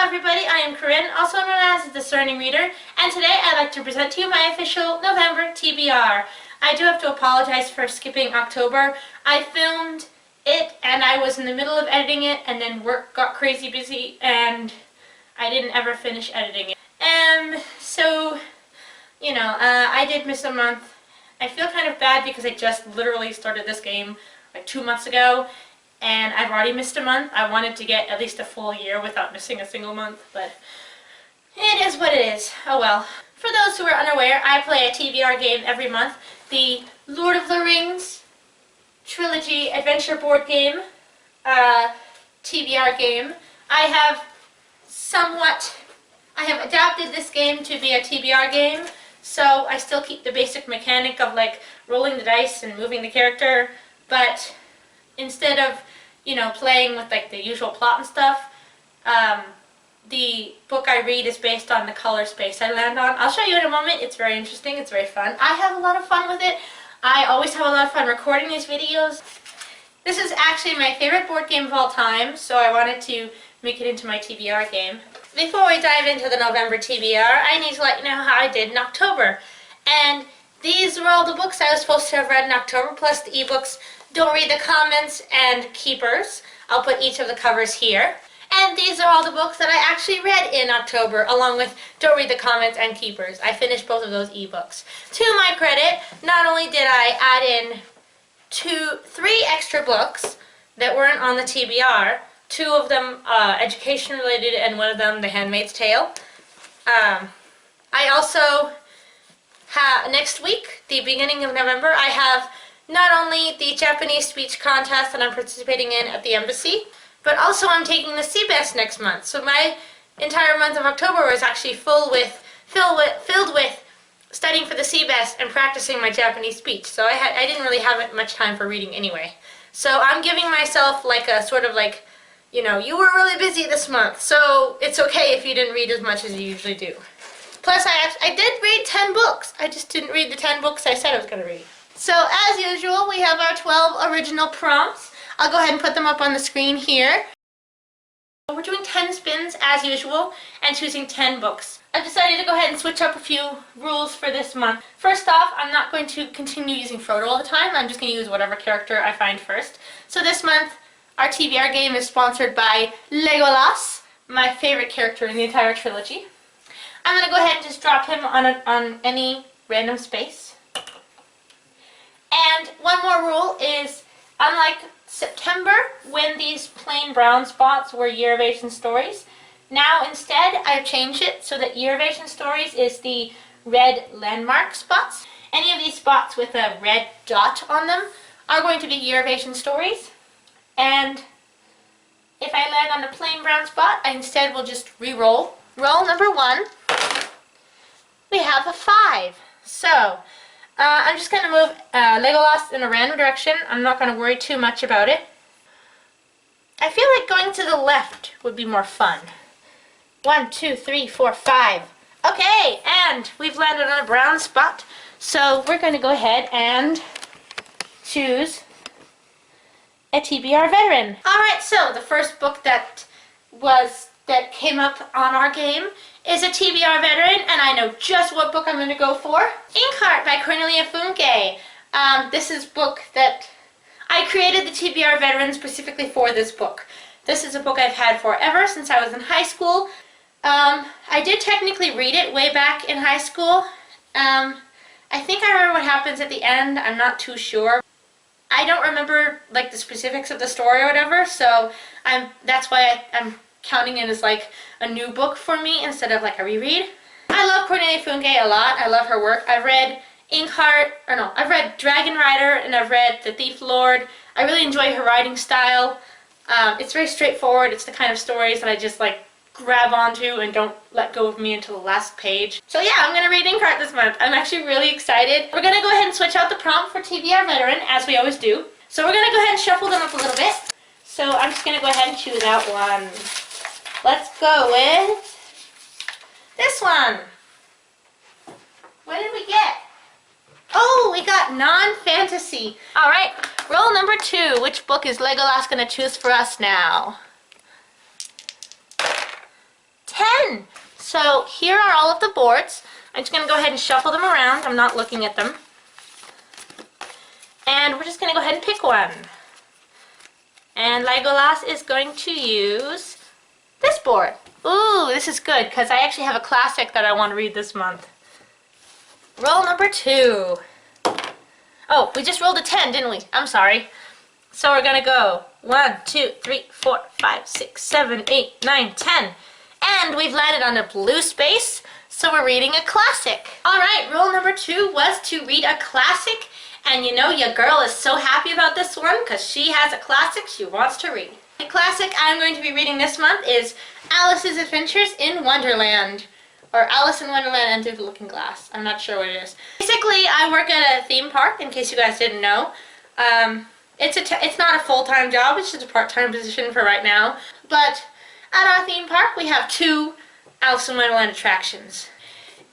everybody, I am Corinne, also known as the Discerning Reader, and today I'd like to present to you my official November TBR. I do have to apologize for skipping October. I filmed it and I was in the middle of editing it, and then work got crazy busy and I didn't ever finish editing it. I did miss a month. I feel kind of bad because I just literally started this game like 2 months ago, and I've already missed a month. I wanted to get at least a full year without missing a single month, but it is what it is. Oh well. For those who are unaware, I play a TBR game every month. The Lord of the Rings Trilogy Adventure Board Game, TBR game. I have adapted this game to be a TBR game, so I still keep the basic mechanic of like rolling the dice and moving the character, but instead of, playing with like the usual plot and stuff, the book I read is based on the color space I land on. I'll show you in a moment. It's very interesting. It's very fun. I have a lot of fun with it. I always have a lot of fun recording these videos. This is actually my favorite board game of all time, so I wanted to make it into my TBR game. Before we dive into the November TBR, I need to let you know how I did in October. And these were all the books I was supposed to have read in October, plus the ebooks Don't Read the Comments and Keepers. I'll put each of the covers here. And these are all the books that I actually read in October, along with Don't Read the Comments and Keepers. I finished both of those ebooks. To my credit, not only did I add in 3 extra books that weren't on the TBR, 2 of them education related and 1 of them The Handmaid's Tale. I also have, next week, the beginning of November, I have not only the Japanese speech contest that I'm participating in at the embassy, but also I'm taking the CBEST next month. So my entire month of October was actually filled with studying for the CBEST and practicing my Japanese speech. So I didn't really have much time for reading anyway. So I'm giving myself like a sort of like, you were really busy this month, so it's okay if you didn't read as much as you usually do. Plus I did read 10 books. I just didn't read the 10 books I said I was going to read. So as usual, we have our 12 original prompts. I'll go ahead and put them up on the screen here. We're doing 10 spins as usual and choosing 10 books. I've decided to go ahead and switch up a few rules for this month. First off, I'm not going to continue using Frodo all the time. I'm just going to use whatever character I find first. So this month, our TBR game is sponsored by Legolas, my favorite character in the entire trilogy. I'm going to go ahead and just drop him on any random space. And one more rule is, unlike September, when these plain brown spots were Year of Asian Stories, now instead I've changed it so that Year of Asian Stories is the red landmark spots. Any of these spots with a red dot on them are going to be Year of Asian Stories. And if I land on a plain brown spot, I instead will just re-roll. Roll number 1. We have a 5. So I'm just going to move Legolas in a random direction. I'm not going to worry too much about it. I feel like going to the left would be more fun. 1, 2, 3, 4, 5. Okay, and we've landed on a brown spot. So we're going to go ahead and choose a TBR veteran. Alright, so the first book that came up on our game is a TBR veteran, and I know just what book I'm going to go for. Inkheart by Cornelia Funke. This is a book that I created the TBR veteran specifically for this book. This is a book I've had forever, since I was in high school. I did technically read it way back in high school. I think I remember what happens at the end. I'm not too sure. I don't remember like the specifics of the story or whatever, so that's why I'm counting it as like a new book for me instead of like a reread. I love Cornelia Funke a lot. I love her work. I've read I've read Dragon Rider and I've read The Thief Lord. I really enjoy her writing style. It's very straightforward. It's the kind of stories that I just like grab onto and don't let go of me until the last page. So yeah, I'm going to read Inkheart this month. I'm actually really excited. We're going to go ahead and switch out the prompt for TBR veteran, as we always do. So we're going to go ahead and shuffle them up a little bit. So I'm just going to go ahead and choose out one. Let's go with this one. What did we get? Oh, we got non-fantasy. All right, roll number 2. Which book is Legolas going to choose for us now? in. So here are all of the boards. I'm just going to go ahead and shuffle them around. I'm not looking at them. And we're just going to go ahead and pick one. And Legolas is going to use this board. Ooh, this is good because I actually have a classic that I want to read this month. Roll number 2. Oh, we just rolled a 10, didn't we? I'm sorry. So we're going to go 1, 2, 3, 4, 5, 6, 7, 8, 9, 10. And we've landed on a blue space, so we're reading a classic. All right, rule number 2 was to read a classic. And you know your girl is so happy about this one because she has a classic she wants to read. The classic I'm going to be reading this month is Alice's Adventures in Wonderland. Or Alice in Wonderland and Through the Looking Glass. I'm not sure what it is. Basically, I work at a theme park, in case you guys didn't know. It's not a full-time job, it's just a part-time position for right now. But at our theme park, we have 2 Alice in Wonderland attractions.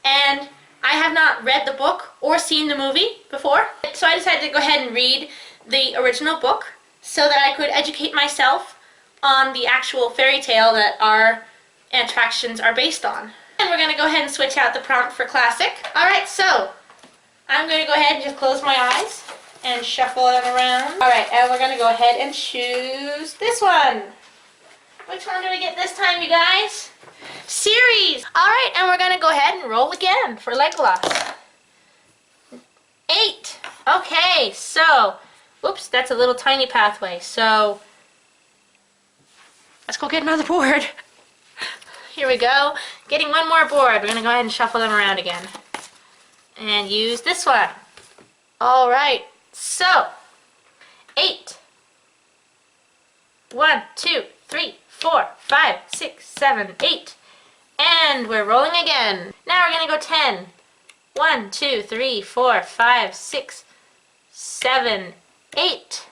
And I have not read the book or seen the movie before, so I decided to go ahead and read the original book so that I could educate myself on the actual fairy tale that our attractions are based on. And we're going to go ahead and switch out the prompt for classic. Alright, so I'm going to go ahead and just close my eyes and shuffle them around. Alright, and we're going to go ahead and choose this one. Which one do we get this time, you guys? Series! Alright, and we're going to go ahead and roll again for Legolas. 8. Okay, so, whoops, that's a little tiny pathway. So, let's go get another board. Here we go. Getting one more board. We're going to go ahead and shuffle them around again. And use this one. Alright, so, 8. 1, 2, 3, 4, 5, 6, 7, 8. And we're rolling again. Now we're going to go 10. 1, 2, 3, 4, 5, 6, 7, 8.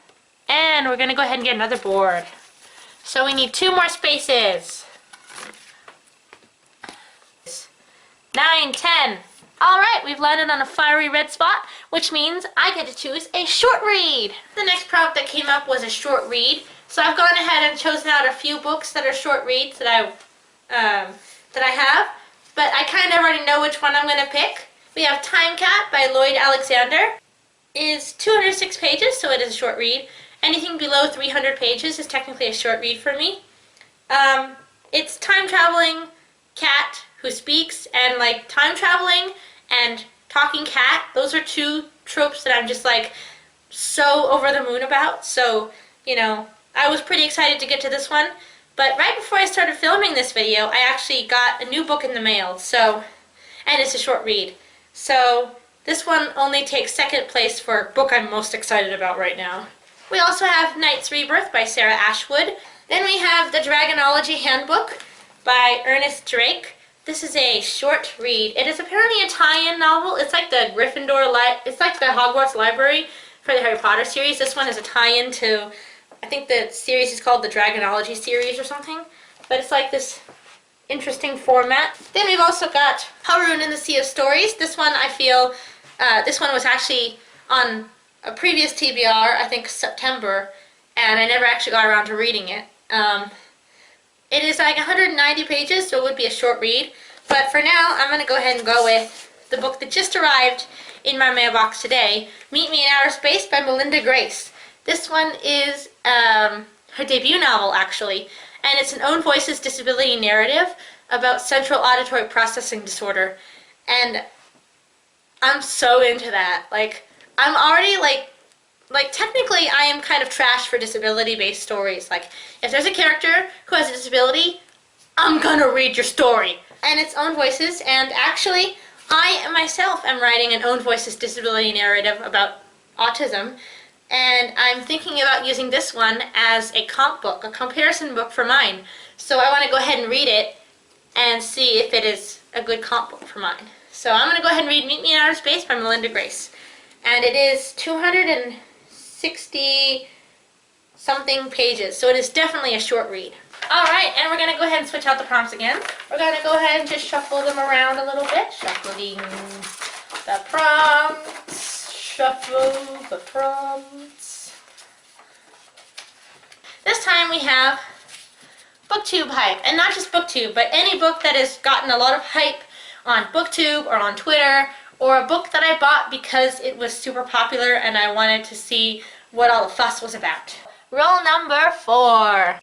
And we're going to go ahead and get another board. So we need 2 more spaces. 9, 10. Alright, we've landed on a fiery red spot, which means I get to choose a short read. The next prompt that came up was a short read. So I've gone ahead and chosen out a few books that are short reads that I have, but I kind of already know which one I'm going to pick. We have Time Cat by Lloyd Alexander. It is 206 pages, so it is a short read. Anything below 300 pages is technically a short read for me. It's time-traveling cat who speaks, and like time traveling and talking cat, those are 2 tropes that I'm just like so over the moon about. So, you know, I was pretty excited to get to this one. But right before I started filming this video, I actually got a new book in the mail, so, and it's a short read. So this one only takes 2nd place for book I'm most excited about right now. We also have Knight's Rebirth by Sarah Ashwood. Then we have The Dragonology Handbook by Ernest Drake. This is a short read. It is apparently a tie-in novel. It's like the it's like the Hogwarts library for the Harry Potter series. This one is a tie-in to, I think the series is called the Dragonology series or something. But it's like this interesting format. Then we've also got Haroun in the Sea of Stories. This one I feel, this one was actually on a previous TBR, I think September, and I never actually got around to reading it. It is like 190 pages, so it would be a short read. But for now, I'm going to go ahead and go with the book that just arrived in my mailbox today, Meet Me in Outer Space by Melinda Grace. This one is her debut novel, actually, and it's an Own Voices disability narrative about central auditory processing disorder. And I'm so into that. Like, I'm already like technically I am kind of trash for disability-based stories. Like, if there's a character who has a disability, I'm gonna read your story. And it's Own Voices, and actually, I myself am writing an Own Voices disability narrative about autism, and I'm thinking about using this one as a comp book, a comparison book for mine. So I want to go ahead and read it and see if it is a good comp book for mine. So I'm going to go ahead and read Meet Me in Outer Space by Melinda Grace. And it is 260 something pages, so it is definitely a short read. Alright, and we're going to go ahead and switch out the prompts again. We're going to go ahead and just shuffle them around a little bit. Shuffling the prompts. Shuffle the prompts. This time we have BookTube hype. And not just BookTube, but any book that has gotten a lot of hype on BookTube or on Twitter, or a book that I bought because it was super popular and I wanted to see what all the fuss was about. Roll number 4.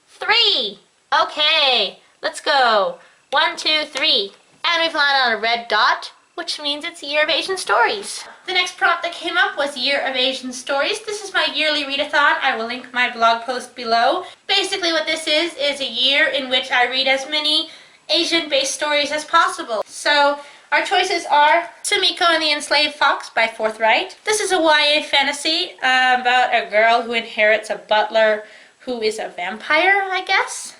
3. Okay, let's go. 1, 2, 3. And we've landed on a red dot, which means it's Year of Asian Stories. The next prompt that came up was Year of Asian Stories. This is my yearly readathon. I will link my blog post below. Basically what this is a year in which I read as many Asian-based stories as possible. So our choices are Sumiko and the Enslaved Fox by Forthright. This is a YA fantasy about a girl who inherits a butler who is a vampire, I guess.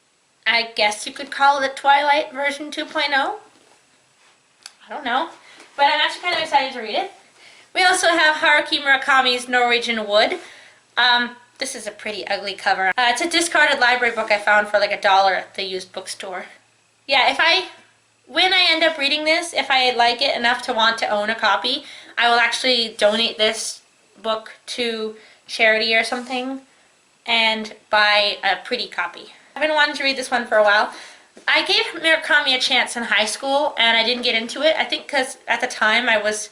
I guess you could call it Twilight version 2.0. I don't know. But I'm actually kind of excited to read it. We also have Haruki Murakami's Norwegian Wood. This is a pretty ugly cover. It's a discarded library book I found for like $1 at the used bookstore. Yeah, when I end up reading this, if I like it enough to want to own a copy, I will actually donate this book to charity or something and buy a pretty copy. I've been wanting to read this one for a while. I gave Murakami a chance in high school and I didn't get into it. I think because at the time I was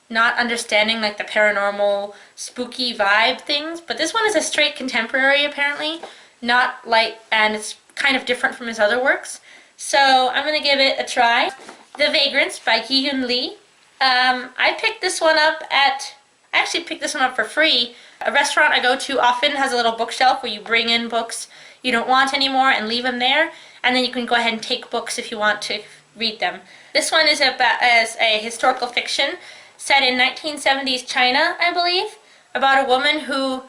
not understanding like the paranormal, spooky vibe things. But this one is a straight contemporary apparently, not light, and it's kind of different from his other works. So I'm going to give it a try. The Vagrants by Gi-Hun Lee. I picked this one up I actually picked this one up for free. A restaurant I go to often has a little bookshelf where you bring in books you don't want anymore and leave them there. And then you can go ahead and take books if you want to read them. This one is a historical fiction set in 1970s China, I believe, about a woman who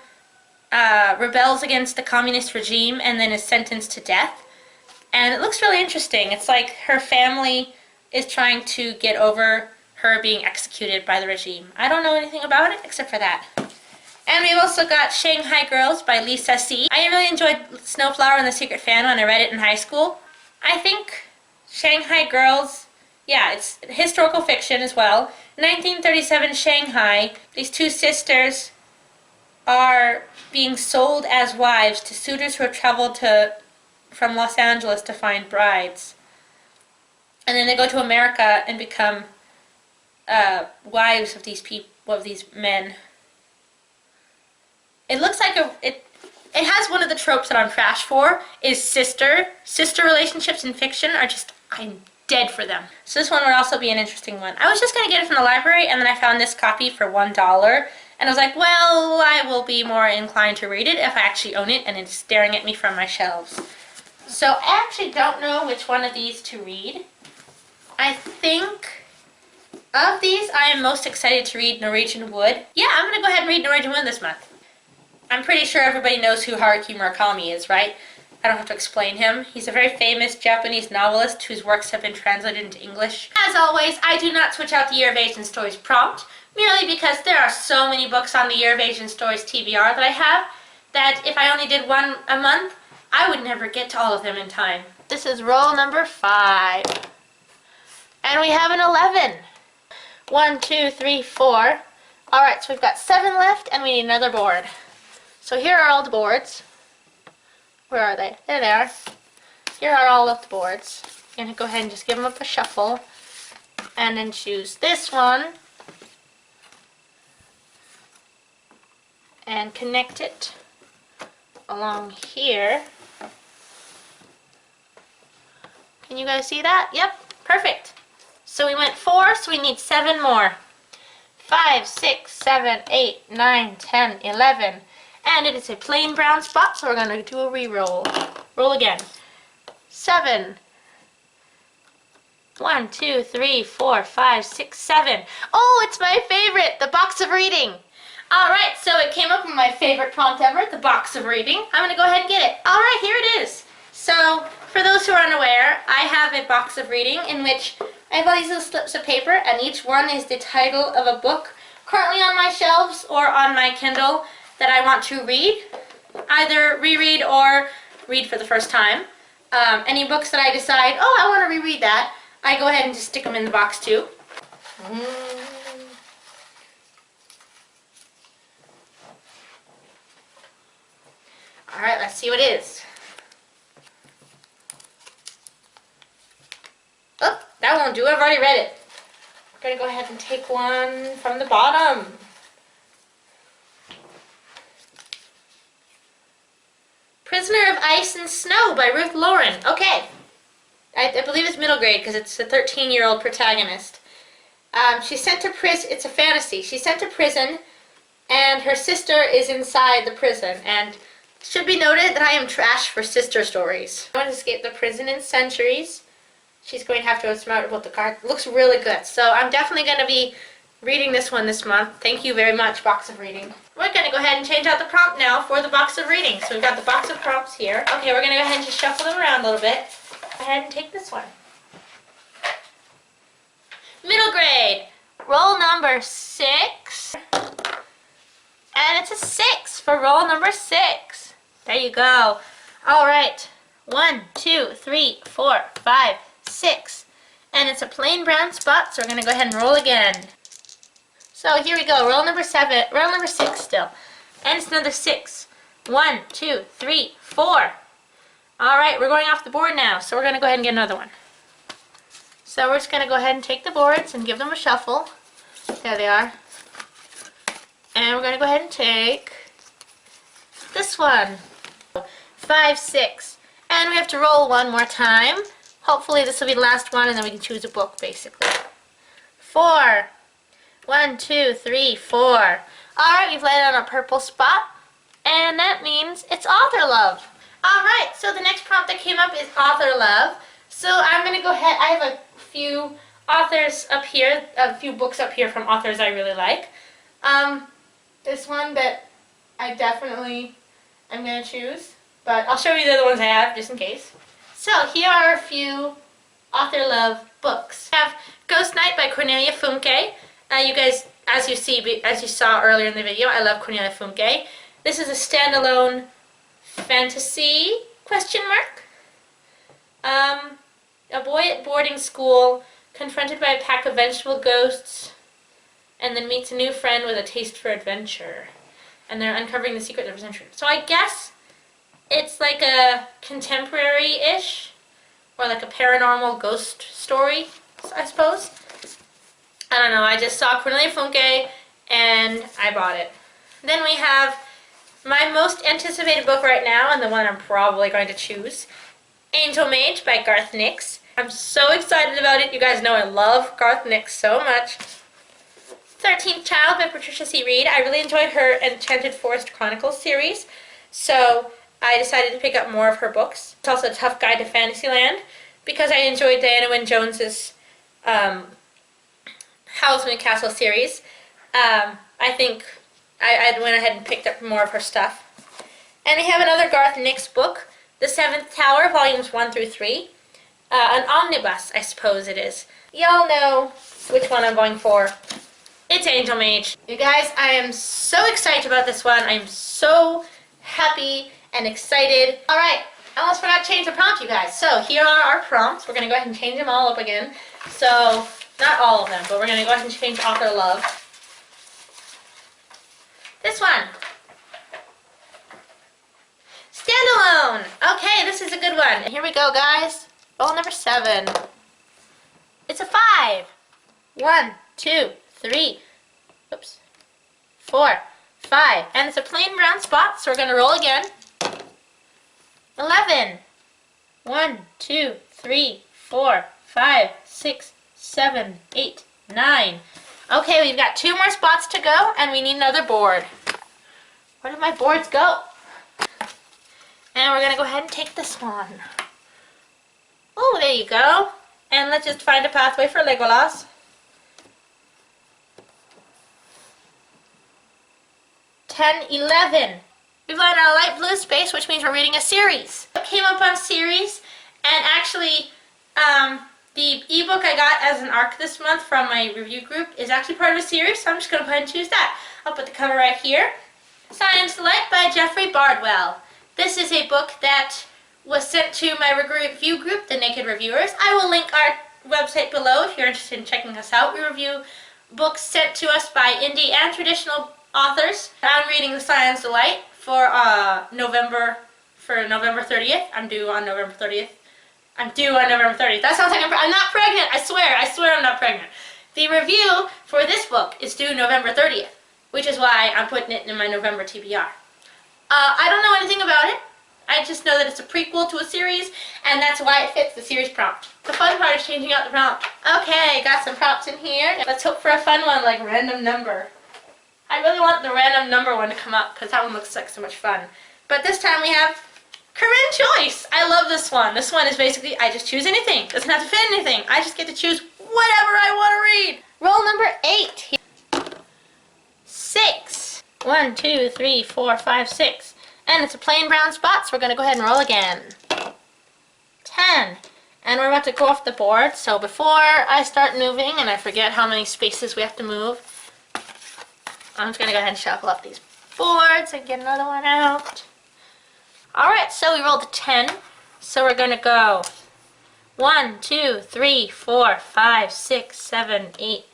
rebels against the communist regime and then is sentenced to death. And it looks really interesting. It's like her family is trying to get over her being executed by the regime. I don't know anything about it except for that. And we've also got Shanghai Girls by Lisa C. I really enjoyed Snowflower and the Secret Fan when I read it in high school. I think Shanghai Girls, yeah, it's historical fiction as well. 1937 Shanghai, these two sisters are being sold as wives to suitors who have traveled from Los Angeles to find brides. And then they go to America and become wives of these men. It looks like it has one of the tropes that I'm trash for, is sister relationships in fiction are just, I'm dead for them. So this one would also be an interesting one. I was just going to get it from the library and then I found this copy for $1 and I was like, well, I will be more inclined to read it if I actually own it and it's staring at me from my shelves. So I actually don't know which one of these to read. I think of these I am most excited to read Norwegian Wood. Yeah, I'm going to go ahead and read Norwegian Wood this month. I'm pretty sure everybody knows who Haruki Murakami is, right? I don't have to explain him. He's a very famous Japanese novelist whose works have been translated into English. As always, I do not switch out the Year of Asian Stories prompt, merely because there are so many books on the Year of Asian Stories TBR that I have, that if I only did one a month, I would never get to all of them in time. This is roll number 5. And we have an 11. 1, 2, 3, 4. Alright, so we've got 7 left and we need another board. So here are all the boards. Where are they? There they are. Here are all of the boards. I'm going to go ahead and just give them up a shuffle. And then choose this one. And connect it along here. Can you guys see that? Yep, perfect. So we went 4, so we need 7 more. 5, 6, 7, 8, 9, 10, 11. And it is a plain brown spot, so we're going to do a re-roll. Roll again. 7. 1, 2, 3, 4, 5, 6, 7. Oh, it's my favorite, the box of reading. Alright, so it came up with my favorite prompt ever, the box of reading. I'm going to go ahead and get it. Alright, here it is. So, for those who are unaware, I have a box of reading in which I have all these little slips of paper, and each one is the title of a book currently on my shelves or on my Kindle that I want to read, either reread or read for the first time. Any books that I decide, oh, I want to reread that, I go ahead and just stick them in the box too. Alright, let's see what it is. that won't do. I've already read it. I'm going to go ahead and take one from the bottom. Prisoner of Ice and Snow by Ruth Lauren. Okay. I believe it's middle grade because it's a 13-year-old protagonist. She's sent to prison. It's a fantasy. She's sent to prison, and her sister is inside the prison. And it should be noted that I am trash for sister stories. I want to escape the prison in centuries. She's going to have to outsmart about the card. It looks really good. So I'm definitely going to be reading this one this month. Thank you very much, Box of Reading. We're going to go ahead and change out the prompt now for the Box of Reading. So we've got the box of prompts here. Okay, we're going to go ahead and just shuffle them around a little bit. Go ahead and take this one. Middle grade. Roll number 6. And it's a 6 for roll number 6. There you go. All right. 1, 2, 3, 4, 5, 6. And it's a plain brown spot, so we're going to go ahead and roll again. So here we go. Roll number 7. Roll number 6 still. And it's another 6. 1, 2, 3, 4. All right, we're going off the board now, so we're going to go ahead and get another one. So we're just going to go ahead and take the boards and give them a shuffle. There they are. And we're going to go ahead and take this one. 5, 6. And we have to roll one more time. Hopefully this will be the last one, and then we can choose a book, basically. 4. 1, 2, 3, 4. All right, we've landed on a purple spot, and that means it's author love. All right, so the next prompt that came up is author love. So I'm going to go ahead. I have a few authors up here, a few books up here from authors I really like. This one that I definitely am going to choose, but I'll show you the other ones I have just in case. So here are a few author love books. I have Ghost Night by Cornelia Funke. You guys, as you saw earlier in the video, I love Cornelia Funke. This is a standalone fantasy, question mark. A boy at boarding school, confronted by a pack of vegetable ghosts, and then meets a new friend with a taste for adventure. And they're uncovering the secret of adventure. So I guess it's like a contemporary-ish, or like a paranormal ghost story, I suppose. I don't know, I just saw Cornelia Funke, and I bought it. Then we have my most anticipated book right now, and the one I'm probably going to choose, Angel Mage by Garth Nix. I'm so excited about it. You guys know I love Garth Nix so much. 13th Child by Patricia C. Reed. I really enjoyed her Enchanted Forest Chronicles series, so I decided to pick up more of her books. It's also a tough guide to Fantasyland, because I enjoyed Diana Wynne Jones's Housman Castle series. I think I went ahead and picked up more of her stuff. And we have another Garth Nix book, The Seventh Tower, volumes 1 through 3. An omnibus, I suppose it is. Y'all know which one I'm going for. It's Angel Mage. You guys, I am so excited about this one. I'm so happy and excited. Alright, I almost forgot to change the prompt, you guys. So here are our prompts. We're going to go ahead and change them all up again. So, not all of them, but we're going to go ahead and change author love. This one. Standalone. Okay, this is a good one. Here we go, guys. Roll number 7. It's a 5. 1, 2, 3, oops, 4, 5. And it's a plain brown spot, so we're going to roll again. 11. 1, 2, 3, 4, 5, 6, 7, 8, 9. Okay, we've got 2 more spots to go, and we need another board. Where did my boards go? And we're going to go ahead and take this one. Oh, there you go. And let's just find a pathway for Legolas. 10, 11. We've landed on a light blue space, which means we're reading a series. It came up on series, and actually, the ebook I got as an ARC this month from my review group is actually part of a series, so I'm just going to go ahead and choose that. I'll put the cover right here. Science Light by Jeffrey Bardwell. This is a book that was sent to my review group, The Naked Reviewers. I will link our website below if you're interested in checking us out. We review books sent to us by indie and traditional authors. I'm reading The Science Light for November 30th. I'm due on November 30th. I'm due on November 30th. That sounds like I'm not pregnant. I swear I'm not pregnant. The review for this book is due November 30th, which is why I'm putting it in my November TBR. I don't know anything about it. I just know that it's a prequel to a series, and that's why it fits the series prompt. The fun part is changing out the prompt. Okay, got some prompts in here. Let's hope for a fun one like random number. I really want the random number one to come up because that one looks like so much fun. But this time we have Corinne Choice. I love this one. This one is basically, I just choose anything. Doesn't have to fit anything. I just get to choose whatever I want to read. Roll number 8. 6. 1, 2, 3, 4, 5, 6. And it's a plain brown spot, so we're going to go ahead and roll again. 10. And we're about to go off the board, so before I start moving, and I forget how many spaces we have to move, I'm just going to go ahead and shuffle up these boards and get another one out. Alright, so we rolled a 10, so we're going to go 1, 2, 3, 4, 5, 6, 7, 8,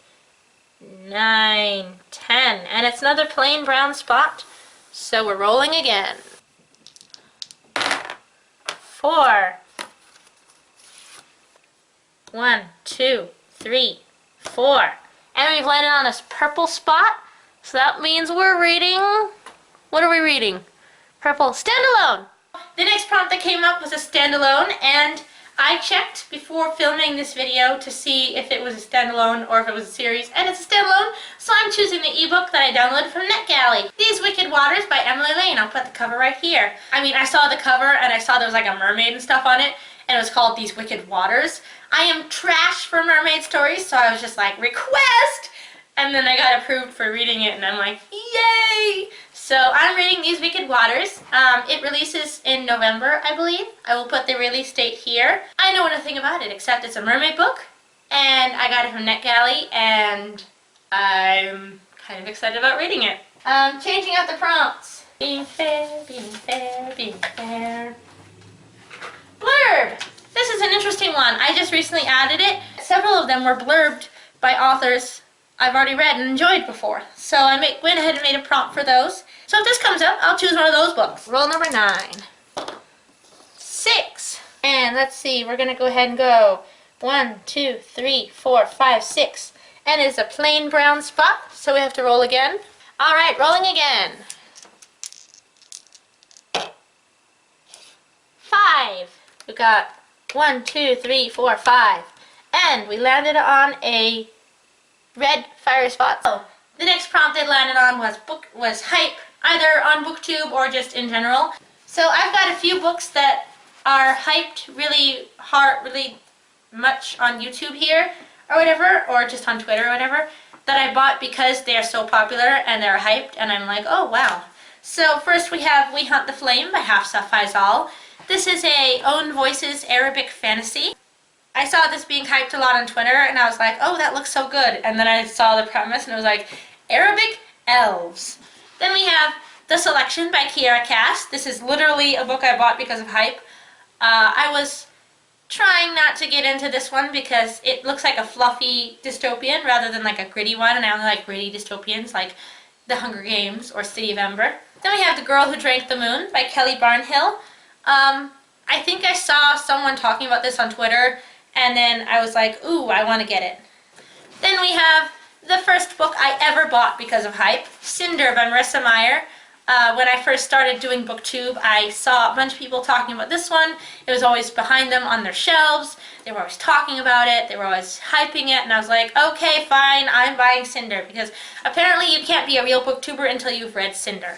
9, 10. And it's another plain brown spot, so we're rolling again. 4. 1, 2, 3, 4. And we've landed on this purple spot, so that means we're reading... What are we reading? Purple. Standalone! The next prompt that came up was a standalone, and I checked before filming this video to see if it was a standalone or if it was a series, and it's a standalone, so I'm choosing the ebook that I downloaded from NetGalley. These Wicked Waters by Emily Lane. I'll put the cover right here. I mean, I saw the cover and I saw there was like a mermaid and stuff on it, and it was called These Wicked Waters. I am trash for mermaid stories, so I was just like, request! And then I got approved for reading it, and I'm like, yay! So I'm reading These Wicked Waters. It releases in November, I believe. I will put the release date here. I know nothing about it, except it's a mermaid book, and I got it from NetGalley, and I'm kind of excited about reading it. Changing out the prompts. Being fair, being fair, being fair. Blurb! This is an interesting one. I just recently added it. Several of them were blurbed by authors I've already read and enjoyed before. So I went ahead and made a prompt for those. So if this comes up, I'll choose one of those books. Roll number 9. 6. And let's see, we're going to go ahead and go 1, 2, 3, 4, 5, 6. And it's a plain brown spot, so we have to roll again. Alright, rolling again. 5. We got 1, 2, 3, 4, 5. And we landed on a red fire spot. So the next prompt it landed on was hype, either on BookTube or just in general. So I've got a few books that are hyped really hard, really much on YouTube here or whatever, or just on Twitter or whatever, that I bought because they are so popular and they're hyped, and I'm like, oh wow. So first we have We Hunt the Flame by Hafsa Faizal. This is a Own Voices Arabic fantasy. I saw this being hyped a lot on Twitter, and I was like, oh, that looks so good. And then I saw the premise, and it was like, Arabic elves. Then we have The Selection by Kiara Cass. This is literally a book I bought because of hype. I was trying not to get into this one because it looks like a fluffy dystopian rather than like a gritty one, and I only like gritty dystopians like The Hunger Games or City of Ember. Then we have The Girl Who Drank the Moon by Kelly Barnhill. I think I saw someone talking about this on Twitter, and then I was like, ooh, I want to get it. Then we have the first book I ever bought because of hype, Cinder by Marissa Meyer. When I first started doing BookTube, I saw a bunch of people talking about this one. It was always behind them on their shelves. They were always talking about it. They were always hyping it, and I was like, okay, fine, I'm buying Cinder, because apparently you can't be a real BookTuber until you've read Cinder,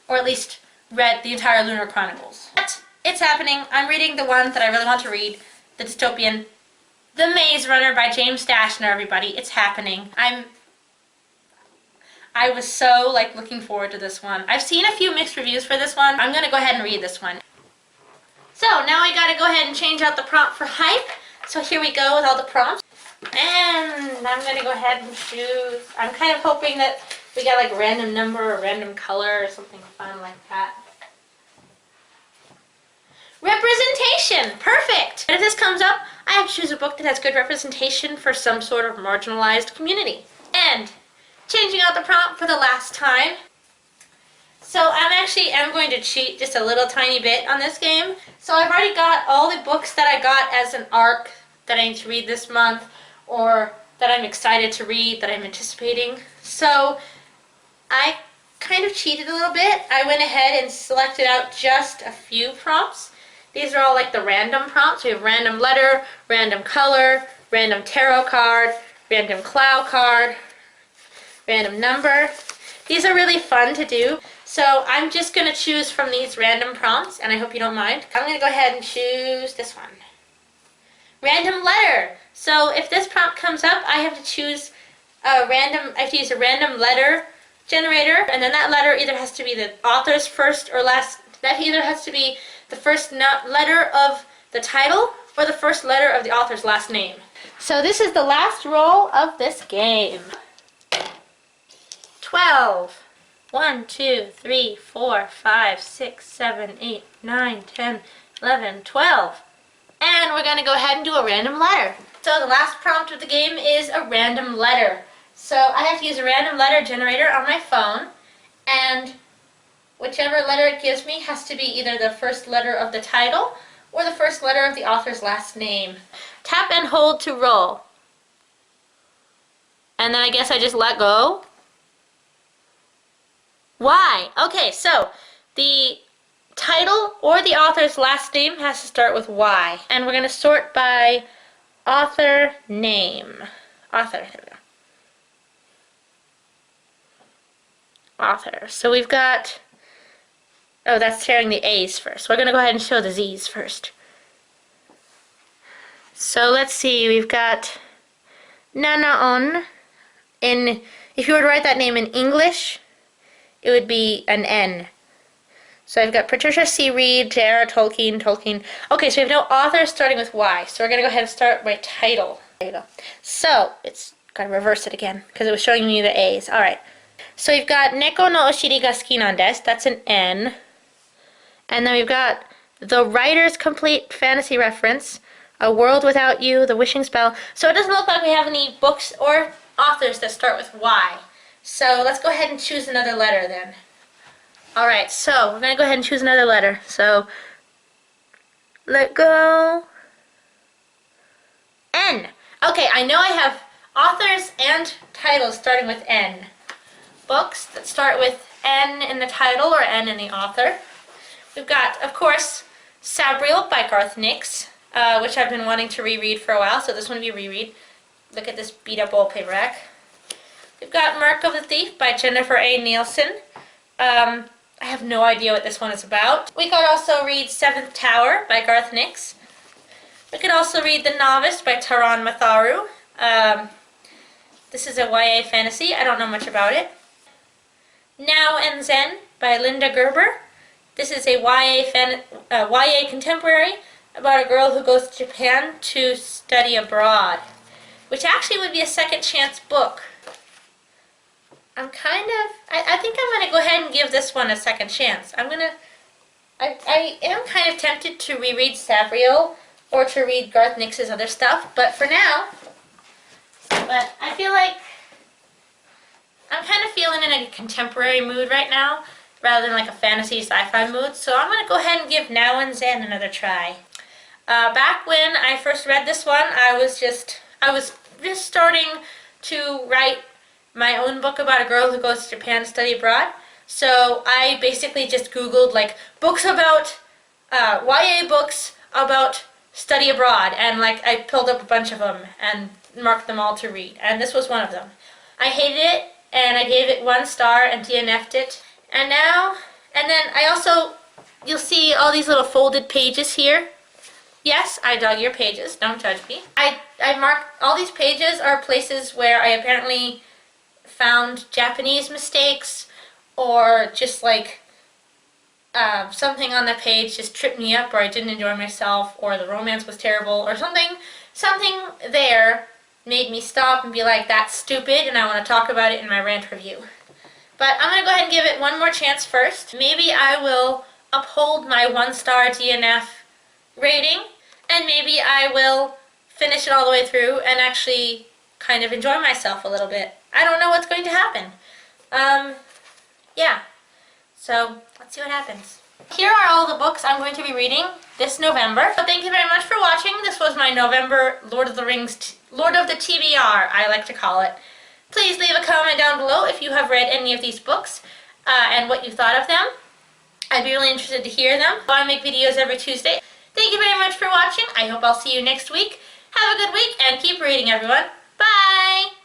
or at least read the entire Lunar Chronicles. But it's happening. I'm reading the one that I really want to read, the dystopian, The Maze Runner by James Dashner, everybody. It's happening. I was so looking forward to this one. I've seen a few mixed reviews for this one. I'm going to go ahead and read this one. So now I got to go ahead and change out the prompt for hype. So here we go with all the prompts. And I'm going to go ahead and choose. I'm kind of hoping that we got like random number or random color or something fun like that. Representation! Perfect! And if this comes up, I have to choose a book that has good representation for some sort of marginalized community. And changing out the prompt for the last time. So I'm going to cheat just a little tiny bit on this game. So I've already got all the books that I got as an arc that I need to read this month, or that I'm excited to read, that I'm anticipating. So I kind of cheated a little bit. I went ahead and selected out just a few prompts. These are all like the random prompts. We have random letter, random color, random tarot card, random cloud card, random number. These are really fun to do. So I'm just going to choose from these random prompts, and I hope you don't mind. I'm going to go ahead and choose this one. Random letter. So if this prompt comes up, I have to choose I have to use a random letter generator, and then that letter either has to be the author's first or last, that either has to be the first letter of the title or the first letter of the author's last name. So this is the last roll of this game. 12. 1, 2, 3, 4, 5, 6, 7, 8, 9, 10, 11, 12. And we're going to go ahead and do a random letter. So the last prompt of the game is a random letter. So I have to use a random letter generator on my phone, and whichever letter it gives me has to be either the first letter of the title or the first letter of the author's last name. Tap and hold to roll. And then I guess I just let go. Why? Okay, so the title or the author's last name has to start with Y. And we're going to sort by author name. Author, there we go. Author. So we've got, oh, that's tearing the A's first. We're going to go ahead and show the Z's first. So let's see, we've got Nanaon. If you were to write that name in English, it would be an N. So I've got Patricia C. Reed, J.R. Tolkien. Okay, so we have no author starting with Y. So we're going to go ahead and start by title. There you go. So it's got to reverse it again because it was showing me the A's. All right. So we've got Neko no Oshiri ga suki nan desu. That's an N. And then we've got The Writer's Complete Fantasy Reference, A World Without You, The Wishing Spell. So it doesn't look like we have any books or authors that start with Y. So let's go ahead and choose another letter then. Alright, so we're going to go ahead and choose another letter. So, let go. N. Okay, I know I have authors and titles starting with N. Books that start with N in the title or N in the author. We've got, of course, Sabriel by Garth Nix, which I've been wanting to reread for a while, so this one will be a reread. Look at this beat up old paperback. We've got Mark of the Thief by Jennifer A. Nielsen. I have no idea what this one is about. We could also read Seventh Tower by Garth Nix. We could also read The Novice by Taran Matharu. This is a YA fantasy. I don't know much about it. Now and Zen by Linda Gerber. This is a YA contemporary about a girl who goes to Japan to study abroad, which actually would be a second chance book. I think I'm going to go ahead and give this one a second chance. I am kind of tempted to reread Sabriel or to read Garth Nix's other stuff, but for now, I feel like I'm kind of feeling in a contemporary mood right now, rather than like a fantasy sci-fi mood, so I'm going to go ahead and give Now and Zen another try. Back when I first read this one, I was just starting to write my own book about a girl who goes to Japan to study abroad. So I basically just Googled like books about, YA books about study abroad, and like I pulled up a bunch of them and marked them all to read, and this was one of them. I hated it, and I gave it 1 star and DNF'd it. And then I also, you'll see all these little folded pages here. Yes, I dug your pages, don't judge me. I marked, all these pages are places where I apparently found Japanese mistakes, or just like something on the page just tripped me up, or I didn't enjoy myself, or the romance was terrible, or something there made me stop and be like, that's stupid, and I want to talk about it in my rant review. But I'm going to go ahead and give it one more chance first. Maybe I will uphold my 1 star DNF rating, and maybe I will finish it all the way through and actually kind of enjoy myself a little bit. I don't know what's going to happen. Yeah. So let's see what happens. Here are all the books I'm going to be reading this November. So thank you very much for watching. This was my November Lord of the TBR, I like to call it. Please leave a comment down below if you have read any of these books and what you thought of them. I'd be really interested to hear them. I make videos every Tuesday. Thank you very much for watching. I hope I'll see you next week. Have a good week and keep reading, everyone.